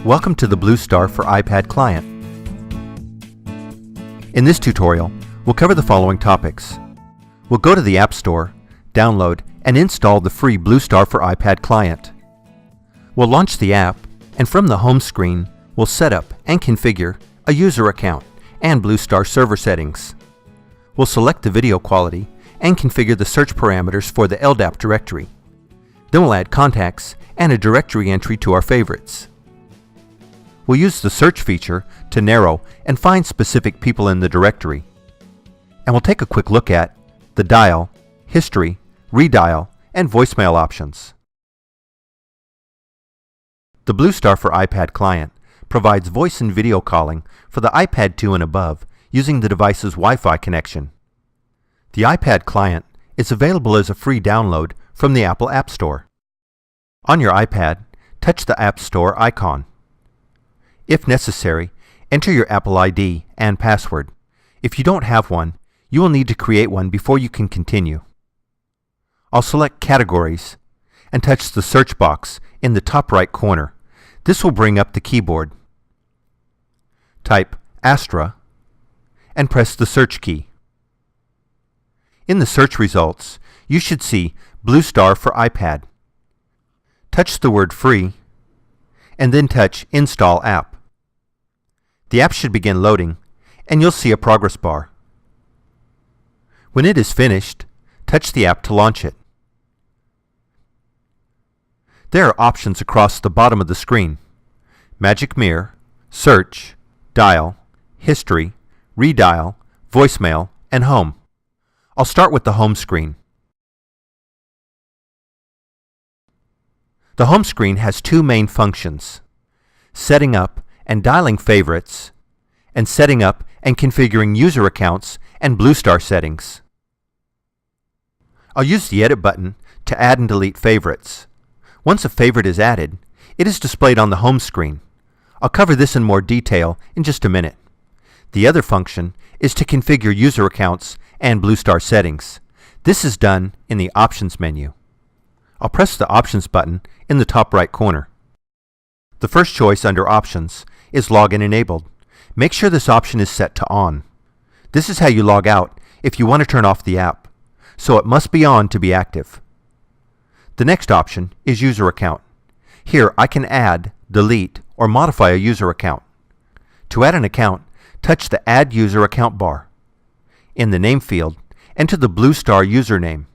Welcome to the BluStar for iPad client. In this tutorial, we'll cover the following topics. We'll go to the App Store, download, and install the free BluStar for iPad client. We'll launch the app, and from the home screen, we'll set up and configure a user account and BluStar server settings. We'll select the video quality and configure the search parameters for the LDAP directory. Then we'll add contacts and a directory entry to our favorites. We'll use the search feature to narrow and find specific people in the directory. And we'll take a quick look at the dial, history, redial, and voicemail options. The BluStar for iPad client provides voice and video calling for the iPad 2 and above using the device's Wi-Fi connection. The iPad client is available as a free download from the Apple App Store. On your iPad, touch the App Store icon. If necessary, enter your Apple ID and password. If you don't have one, you will need to create one before you can continue. I'll select Categories and touch the search box in the top right corner. This will bring up the keyboard. Type Aastra and press the search key. In the search results, you should see BluStar for iPad. Touch the word Free and then touch Install App. The app should begin loading and you'll see a progress bar. When it is finished, touch the app to launch it. There are options across the bottom of the screen: Magic Mirror, Search, Dial, History, Redial, Voicemail, and Home. I'll start with the home screen. The home screen has two main functions: setting up and dialing favorites, and setting up and configuring user accounts and BluStar settings. I'll use the Edit button to add and delete favorites. Once a favorite is added, it is displayed on the home screen. I'll cover this in more detail in just a minute. The other function is to configure user accounts and BluStar settings. This is done in the Options menu. I'll press the Options button in the top right corner. The first choice under Options is Login Enabled. Make sure this option is set to On. This is how you log out if you want to turn off the app, so it must be on to be active. The next option is User Account. Here I can add, delete, or modify a user account. To add an account, touch the Add User Account bar. In the name field, enter the BluStar username.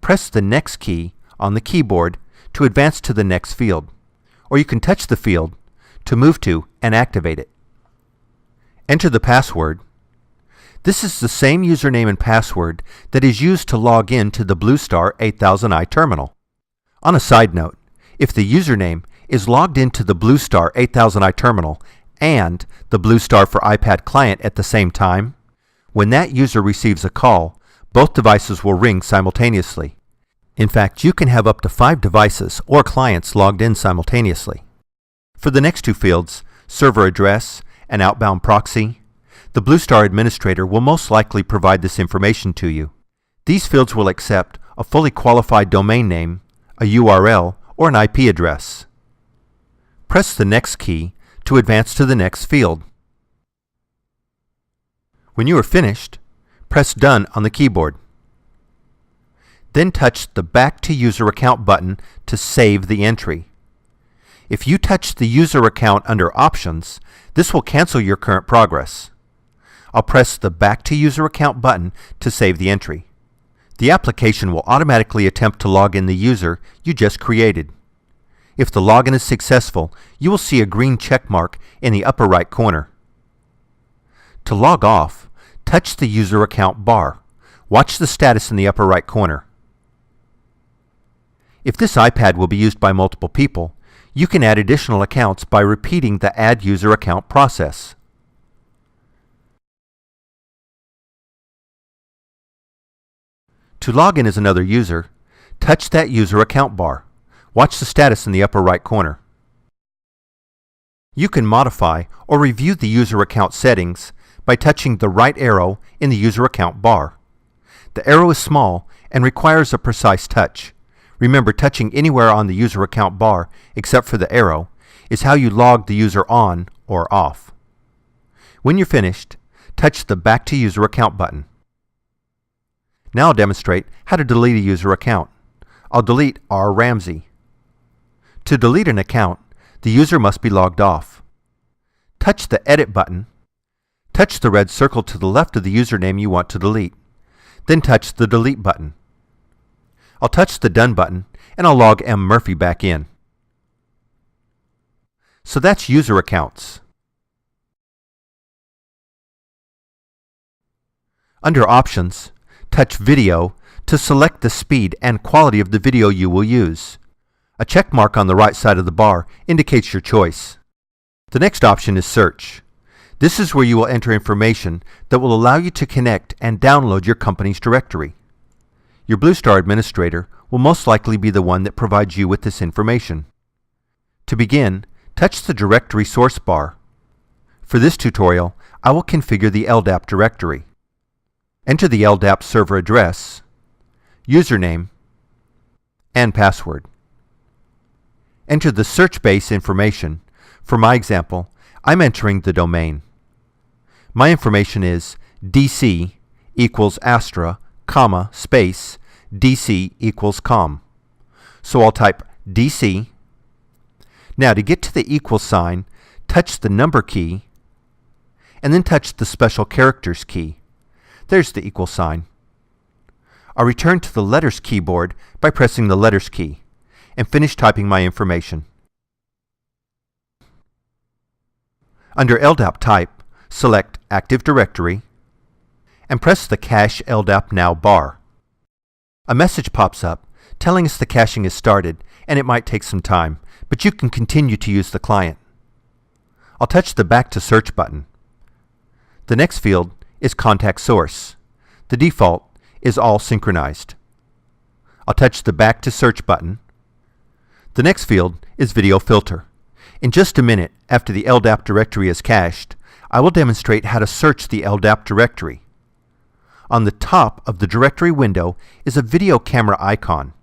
Press the Next key on the keyboard to advance to the next field, or you can touch the field to move to and activate it. Enter the password. This is the same username and password that is used to log in to the BluStar 8000i terminal. On a side note, if the username is logged into the BluStar 8000i terminal and the BluStar for iPad client at the same time, when that user receives a call, both devices will ring simultaneously. In fact, you can have up to 5 devices or clients logged in simultaneously. For the next two fields, server address and outbound proxy, the BluStar administrator will most likely provide this information to you. These fields will accept a fully qualified domain name, a URL, or an IP address. Press the Next key to advance to the next field. When you are finished, press Done on the keyboard. Then touch the Back to User Account button to save the entry. If you touch the user account under Options, this will cancel your current progress. I'll press the Back to User Account button to save the entry. The application will automatically attempt to log in the user you just created. If the login is successful, you will see a green check mark in the upper right corner. To log off, touch the User Account bar. Watch the status in the upper right corner. If this iPad will be used by multiple people, you can add additional accounts by repeating the Add User Account process. To log in as another user, touch that User Account bar. Watch the status in the upper right corner. You can modify or review the user account settings by touching the right arrow in the User Account bar. The arrow is small and requires a precise touch. Remember, touching anywhere on the user account bar except for the arrow is how you log the user on or off. When you're finished, touch the Back to User Account button. Now I'll demonstrate how to delete a user account. I'll delete R. Ramsey. To delete an account, the user must be logged off. Touch the Edit button. Touch the red circle to the left of the username you want to delete. Then touch the Delete button. I'll touch the Done button and I'll log M. Murphy back in. So that's user accounts. Under Options, touch Video to select the speed and quality of the video you will use. A check mark on the right side of the bar indicates your choice. The next option is Search. This is where you will enter information that will allow you to connect and download your company's directory. Your BluStar administrator will most likely be the one that provides you with this information. To begin, touch the Directory Source bar. For this tutorial, I will configure the LDAP directory. Enter the LDAP server address, username, and password. Enter the search base information. For my example, I'm entering the domain. My information is dc equals Aastra, space, dc equals com. So I'll type dc. Now to get to the equal sign, touch the number key, and then touch the special characters key. There's the equal sign. I'll return to the letters keyboard by pressing the letters key, and finish typing my information. Under LDAP Type, select Active Directory, and press the Cache LDAP Now bar. A message pops up telling us the caching is started, and it might take some time, but you can continue to use the client. I'll touch the Back to Search button. The next field is Contact Source. The default is All Synchronized. I'll touch the Back to Search button. The next field is Video Filter. In just a minute after the LDAP directory is cached, I will demonstrate how to search the LDAP directory. On the top of the directory window is a video camera icon,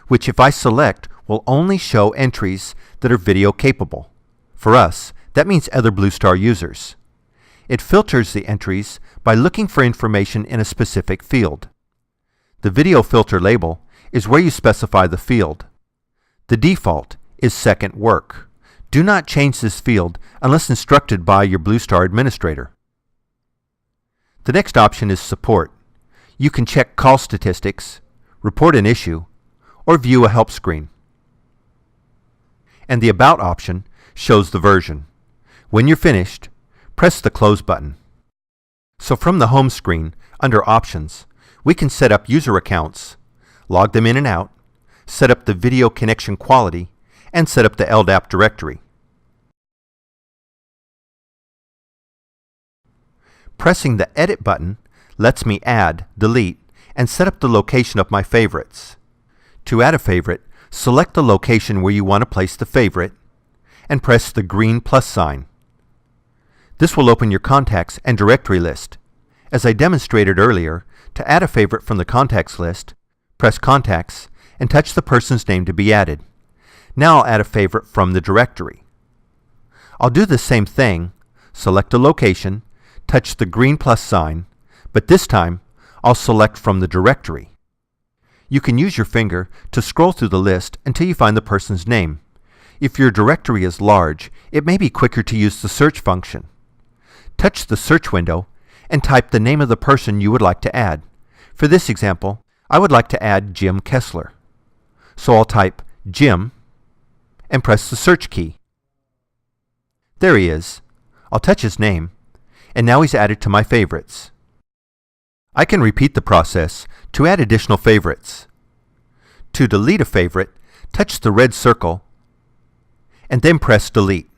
which if I select will only show entries that are video capable. For us, that means other BluStar users. It filters the entries by looking for information in a specific field. The video filter label is where you specify the field. The default is Second Work. Do not change this field unless instructed by your BluStar administrator. The next option is Support. You can check call statistics, report an issue, or view a help screen. And the About option shows the version. When you're finished, press the Close button. So from the home screen, under Options, we can set up user accounts, log them in and out, set up the video connection quality, and set up the LDAP directory. Pressing the Edit button lets me add, delete, and set up the location of my favorites. To add a favorite, select the location where you want to place the favorite, and press the green plus sign. This will open your contacts and directory list. As I demonstrated earlier, to add a favorite from the contacts list, press Contacts and touch the person's name to be added. Now I'll add a favorite from the directory. I'll do the same thing, select a location, touch the green plus sign, but this time I'll select from the directory. You can use your finger to scroll through the list until you find the person's name. If your directory is large, it may be quicker to use the search function. Touch the search window and type the name of the person you would like to add. For this example, I would like to add Jim Kessler. So I'll type Jim and press the search key. There he is. I'll touch his name, and now he's added to my favorites. I can repeat the process to add additional favorites. To delete a favorite, touch the red circle and then press Delete.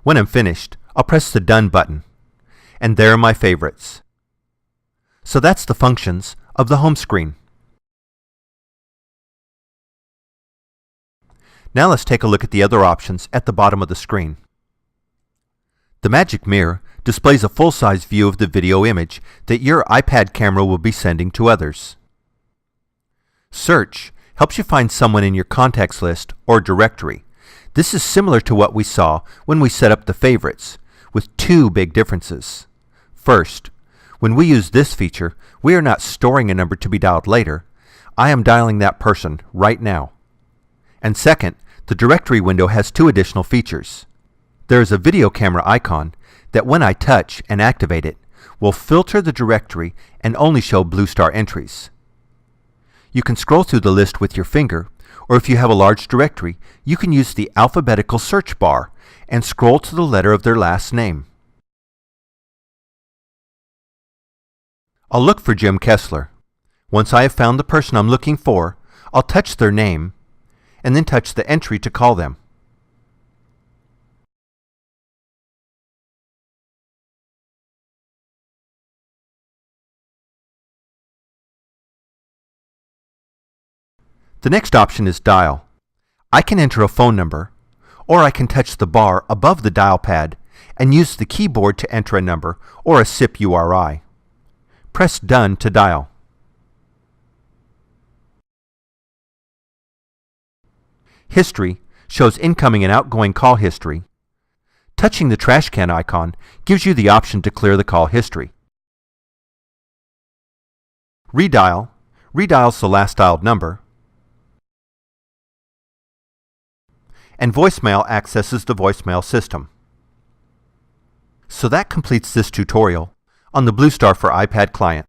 When I'm finished, I'll press the Done button, and there are my favorites. So that's the functions of the home screen. Now let's take a look at the other options at the bottom of the screen. The magic mirror displays a full-size view of the video image that your iPad camera will be sending to others. Search helps you find someone in your contacts list or directory, This is similar to what we saw when we set up the favorites, with two big differences. First, when we use this feature, we are not storing a number to be dialed later. I am dialing that person right now. And second, the directory window has two additional features. There is a video camera icon that when I touch and activate it, will filter the directory and only show BluStar entries. You can scroll through the list with your finger, or if you have a large directory, you can use the alphabetical search bar and scroll to the letter of their last name. I'll look for Jim Kessler. Once I have found the person I'm looking for, I'll touch their name and then touch the entry to call them. The next option is Dial. I can enter a phone number, or I can touch the bar above the dial pad and use the keyboard to enter a number or a SIP URI. Press Done to dial. History shows incoming and outgoing call history. Touching the trash can icon gives you the option to clear the call history. Redial redials the last dialed number. And voicemail accesses the voicemail system. So that completes this tutorial on the BluStar for iPad client.